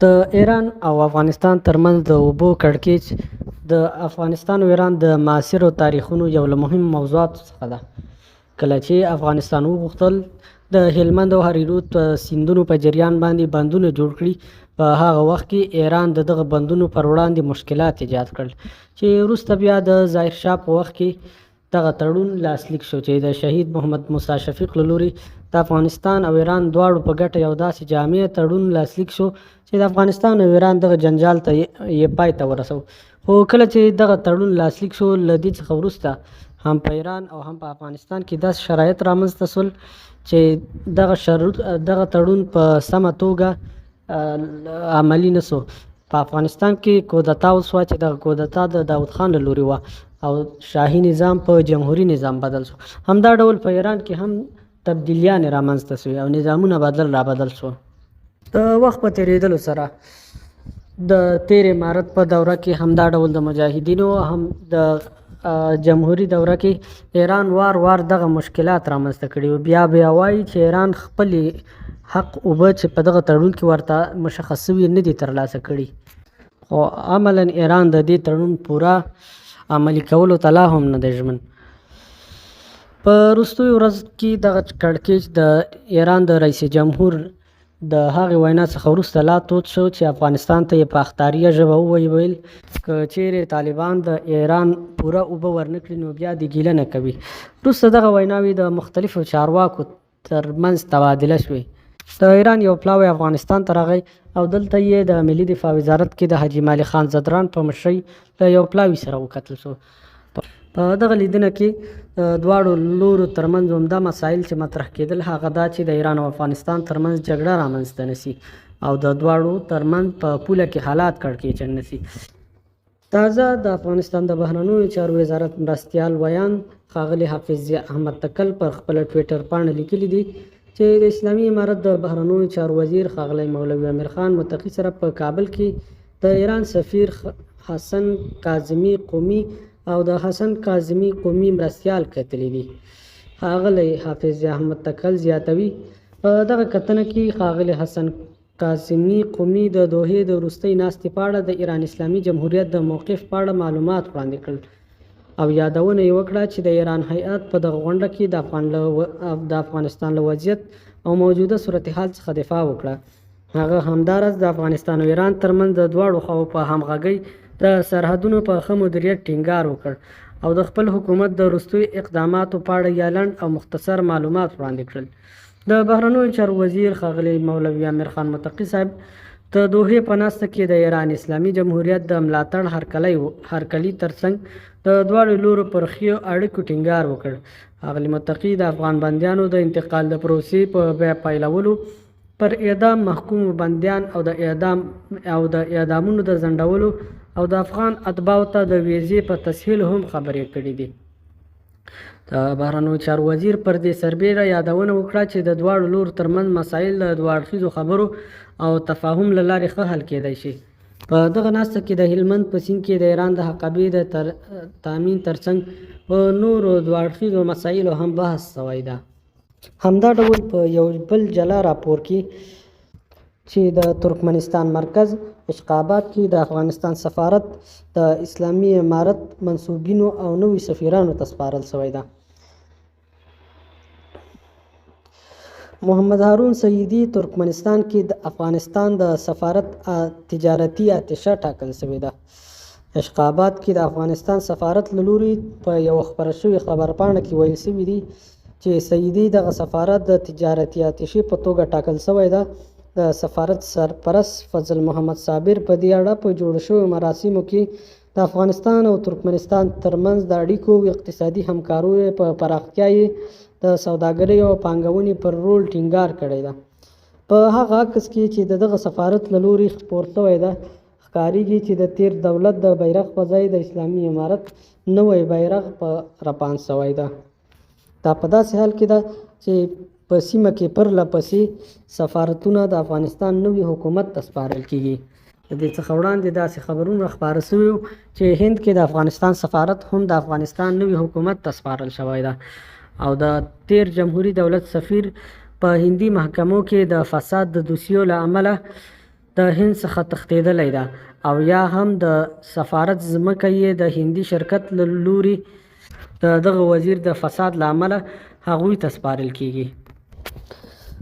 د ایران او افغانستان ترمنځ د اوبو کړکېچ د افغانستان او ایران د معاصرو تاریخونو یو له مهمو موضوعاتو څخه ده. کله چې افغانستان وغوښتل د هلمند او هریرود سیندونو په جریان باندې بندونه جوړ کړي، په هغه وخت کې ایران د دغه بندونو پر وړاندې مشکلات ایجاد کړل، چې وروسته بیا د ظاهرشاه په وخت کې دغه تړون لاسلیک شو چې د شهید محمد موسی شفیق له لوري د افغانستان او ایران دواړو په ګټه یو داسې جامع تړون لاسلیک شو چې د افغانستان او ایران دغه جنجال ته یې پای ته ورسو. خو کله چې دغه تړون لاسلیک شو، له دې څخه وروسته هم په ایران او هم په افغانستان کې داسې شرایط رامنځته شول چې دغه تړون په سمه توګه عملي نه سو. په افغانستان کې کودتا وسوه چې دغه کودتا د داود خان له لوري وه او شاهي نظام په جمهوري نظام بدل شو. همدا ډول په ایران کې هم تبدیلیانې رامنځته شوې او نظامونه بدل شو. د وخت په تېرېدلو سره د تېر امارت په دوره کې همدا ډول د مجاهدینو هم د جمهوري دوره کې ایران وار دغه مشکلات رامنځته کړي و. بیا وایي چې ایران خپلې حق اوبه چې په دغه تړون کې ورته مشخص شوي نه دي ترلاسه کړي، خو عملا ایران د دې تړون پوره عملي کولو ته لا هم نه دی ژمن. په وروستیو ورځو کې دغه کړکېچ د ایران د رئیس جمهور د هغې وینا څخه وروسته لا تود شو چې افغانستان ته یې په اخطاریه ژبه وویل که چیرې طالبان د ایران پوره اوبه ورنکړي نو بیا د ګیله نه کوي. وروسته دغه ویناوې د مختلفو چارواکو ترمنځ تبادله شوې. د ایران یو پلاوی افغانستان ته راغی او دلته یې د ملي دفاع وزارت کې د حاجي مالي خان زدران په مشرۍ له یو پلاوي سره وکتل شو. په دغه لیدنه کې دواړو لورو ترمنځ عمده مسایل چې مطرح کېدل هغه دا چې د ایران او افغانستان ترمنځ جګړه رامنځته نه سي او د دواړو ترمنځ په پوله کې حالات کړکېچن نه سي. تازه د افغانستان د بهرنیو چارو وزارت مرستیال ویان ښاغلي حافظ ضیاء احمد تکل پر خپله ټویټر پاڼه لیکلي دي چې د اسلامي امارت د بهرنیو چارو وزیر ښاغلی مولوي امیر خان متقي سره په کابل کې د ایران سفیر حسن کاظمي قومي او د حسن کاظمي قومي مرستیال کتلي دي. ښاغلی حافظ ضیاء احمد تکل زیاتوي په دغه کتنه کې ښاغلی حسن کاظمي قومي د دوحې د وروستۍ ناستې په اړه د ایران اسلامي جمهوریت د موقف په اړه معلومات وړاندې کړل او یادونه یې وکړه چې د ایران هیئت په دغه غونډه کې د افغانستان له وضعیت او موجوده صورتحال څخه دفاع وکړه. هغه همداراز د افغانستان او ایران ترمنځ د دواړو خواو په همغږۍ د سرحدونو په ښه مدیریت ټینګار وکړ او د خپل حکومت د وروستیو اقداماتو په اړه یې لنډ او مختصر معلومات وړاندې کړل. د بهرنیو چارو وزیر ښاغلی مولوي امیر خان متقي صاحب د دوحې په ناسته کې د ایران اسلامي جمهوریت د ملاتړ هرکلي ترڅنګ د دواړو لورو پر ښې اړیکو ټینګار وکړ. ښاغلي متقي د افغان بندیانو د انتقال د پروسې په بیا پیلولو، پر اعدام محکومو بندیان او د اعدامونو د ځنډولو او د افغان اتباعو ته د ویزې په تسهیل هم خبرې کړې دي. د بهرنیو چارو وزیر پر دې سربیره یادونه وکړه چې د دواړو لورو ترمنځ مسایل د دوه اړخیزو خبرو او تفاهم له لارې ښه حل کېدای شي. په دغه ناسته کې د هلمند په سیند کې د ایران د حقابې د تامین ترڅنګ په نورو دوه اړخیزو مسایلو هم بحث شوی ده. همدا ډول په یو بل جلا راپور کې چې د ترکمنستان مرکز اشقاباد کې د افغانستان سفارت د اسلامي امارت منصوبینو او نوي سفیرانو ته سپارل شوی ده. محمد هارون سعیدي ترکمنستان کې د افغانستان د سفارت تجارتي اتشه ټاکل شوې ده. اشقاباد کې د افغانستان سفارت له لوري په یو خپره شوې خبرپاڼه کې ویل شوي دي چې سعیدي دغه سفارت د تجارتي اتشې په توګه ټاکل شوی ده. د سفارت سرپرست فضل محمد صابر په دې اړه په جوړ شویو مراسمو کې د افغانستان او ترکمنستان ترمنځ د اړیکو او اقتصادي همکاریو په پراختیا یې د سوداګرۍ او پانګونې پر رول ټینګار کړی ده. په هغه عکس کې چې دغه سفارت له لوري خپور شوی ده ښکارېږي چې د تیر دولت د بیرغ په ځای د اسلامي امارت نوی بیرغ په رپان شوی ده. دا په داسې حال کې ده چې په سیمه کې پرله پسې سفارتونه د افغانستان نوي حکومت ته سپارل کېږي. د دې څخه وړاندې داسې خبرونه خپاره شوي وو چې هند کې د افغانستان سفارت هم د افغانستان نوي حکومت ته سپارل شوی ده او د تیر جمهوریت دولت سفیر په هندي محکمو کې د فساد د دوسیو له امله د هند څخه تښتېدلی ده او یا هم د سفارت ځمکه یې د هندي شرکت له لوري د دغه وزیر د فساد له امله هغوی ته سپارل کیږي.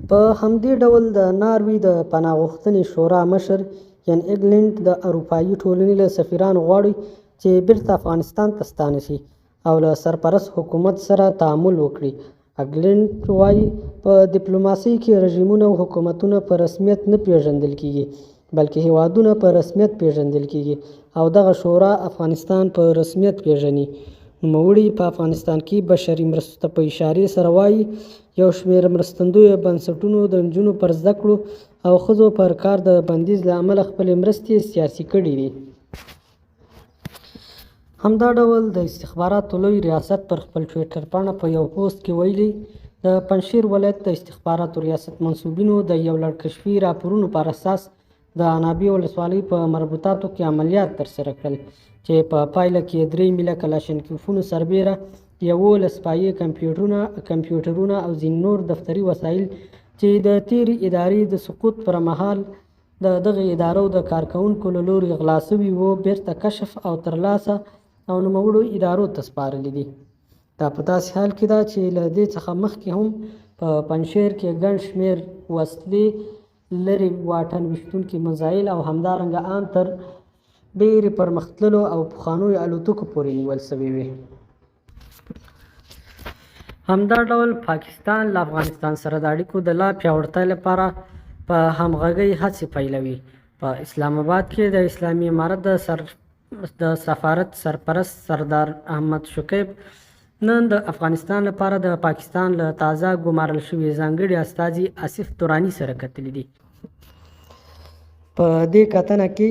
په همدې ډول د ناروې د پناه غوښتنې شورا مشر یان انګلینډ د اروپایي ټولنې له سفیرانو غواړي چې بیرته افغانستان ته ستانه شي او له سرپرست حکومت سره تعامل وکړي. انګلینډ وایي په ډیپلوماسۍ کې رژیمونه او حکومتونه په رسمیت نه پیژندل کیږي بلکې هیوادونه په رسمیت پیژندل کیږي او دغه شورا افغانستان په رسمیت پیژني. نوموړي په افغانستان کې بشري مرستو ته په اشارې سره وایي یو شمېر مرستندویه بنسټونو د نجونو پر زده کړو او ښځو پر کار د بندیز له امله خپلې مرستې سیاسي کړي دي. همدا ډول د استخباراتو لوی ریاست پر خپل ټویټر پاڼه په یو پوسټ کې ویلي د پنجشیر ولایت د استخباراتو ریاست منصوبینو د یو لړ کشفي راپورونو پر اساس د عنابې ولسوالۍ په مربوطاتو کې عملیات ترسره کړل چې په پایله کې 3 میله کلاشینکوفونو سربیره 11 سپایي کمپیوټرونه او ځینې نور دفتري وسایل چې د تیرې ادارې د سقوط پر مهال د دغه ادارو د کارکوونکو له لوري غلا شوي وو بیرته کشف او ترلاسه او نوموړو ادارو ته سپارلي دي. دا په داسې حال کې ده چې له دې څخه مخکې هم په پنجشیر کې ګڼ شمېر وسلې لرې واټن ویشتونکي میزایل او همدارنګه ان تر ډېرې پرمختللو او پخوانیو الوتکو پورې نیول شوي وي. همدا ډول پاکستان له افغانستان سره د اړیکو د لا پیاوړتیا لپاره په همغږۍ هڅې پیلوي. په اسلام آباد کې د اسلامي امارت د سفارت سرپرست سردار احمد شکیب نن د افغانستان لپاره د پاکستان له تازه ګمارل شوي ځانګړي استازي آصف دراني سره کتلي دي. په دې کتنه کې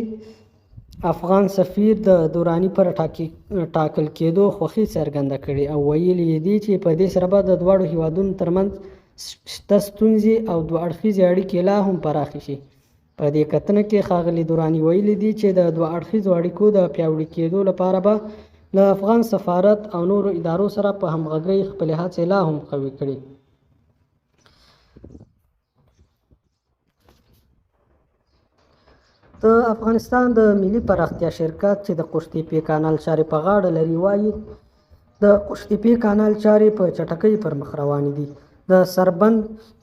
افغان سفیر د دراني پر ټاکل کېدو خوښي څرګنده کړې او ویلي دي چې په دې سره به د دواړو هیوادونو ترمنځ شته ستونزې او دوه اړخیزې اړیکې لا هم پراخې شي. په دې کتنه کې ښاغلي دراني ویلي دي چې د دوه اړخیزو اړیکو د پیاوړي کېدو لپاره به له افغان سفارت او نورو ادارو سره په همغږۍ خپلې هڅې لا هم قوي کړي. د افغانستان د ملي پراختیا شرکت چې د قوشتېپې کانال چارې په غاړه لري وایي د قوشتېپې کانال چارې په چټکۍ پر مخ روانې دي. د سربند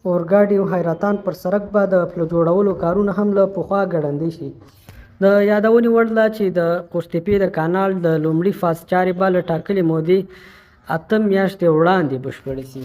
اورګاډي او حیرتان پر سړک به د پله جوړولو کارونه هم له پخوا ګړندي شي. د یادونې وړ ده چې د قوشتېپې د کانال د لومړي فاز چارې به له ټاکلې مودې 8 میاشتې وړاندې بشپړې شي.